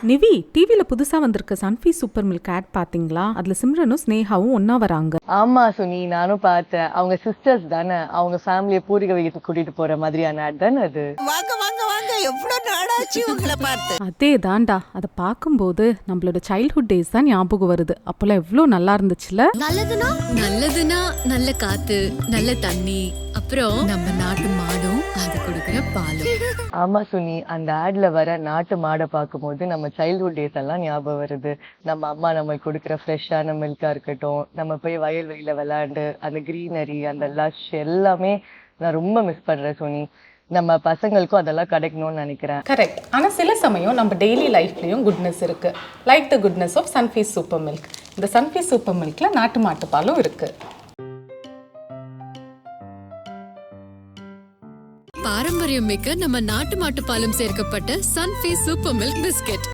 நிவி, டிவில புதுசா வந்திருக்க சன்ஃபீஸ்ட் சூப்பர் மில்க் ஆட் பாத்தீங்களா? அதுல சிம்ரனும் ஸ்னேகாவும் ஒன்னா வராங்க. ஆமா சுனி, நானும் பார்த்தேன். அவங்க சிஸ்டர்ஸ் தானே, அவங்க ஃபேமிலியை பூர்வீக வீட்டுக்கு கூட்டிட்டு போற மாதிரியான ஆட் தானே அது. வாங்க வாங்க வாங்க, எவ்வளவு நாளாச்சு உங்களை பார்த்து. அதே தாண்டா, அதை பார்க்கும்போது நம்மளோட சைல்ட்ஹுட் டேஸ் தான் ஞாபகம் வருது. அப்போல்லாம் எவ்வளவு நல்லா இருந்துச்சுல. நல்லதுன்னா நல்ல காத்து, நல்ல தண்ணி, அப்புறம் நம்ம நாட்டு மாடும் அது கொடுக்கிற பாலும். ஆமா சுனி, அந்த ஆட்ல வர நாட்டு மாடை பார்க்கும்போது நம்ம சைல்ட்ஹுட் டேஸ் எல்லாம் ஞாபகம் வருது. நம்ம அம்மா நம்மளுக்கு கொடுக்குற ஃப்ரெஷ்ஷான மில்கா இருக்கட்டும், நம்ம போய் வயல்வெளியில விளையாண்டு அந்த கிரீனரி, அந்த லஷ் எல்லாமே நான் ரொம்ப மிஸ் பண்றேன் சுனி. நம்ம பசங்களுக்கும் அதெல்லாம் கிடைக்கணும்னு நினைக்கிறேன். கரெக்ட். ஆனா சில சமயம் நம்ம டெய்லி லைஃப்லயும் குட்னஸ் இருக்கு. Like the goodness of Sunfeast super milk. இந்த சன்ஃபீஸ்ட் சூப்பர் மில்க்ல நாட்டு மாட்டுப்பாலும் இருக்கு. பாரம்பரியம் மிக்க நம்ம நாட்டு மாட்டு பாலும் சேர்க்கப்பட்ட சன்ஃபீஸ்ட் சூப்பர் மில்க் பிஸ்கெட்.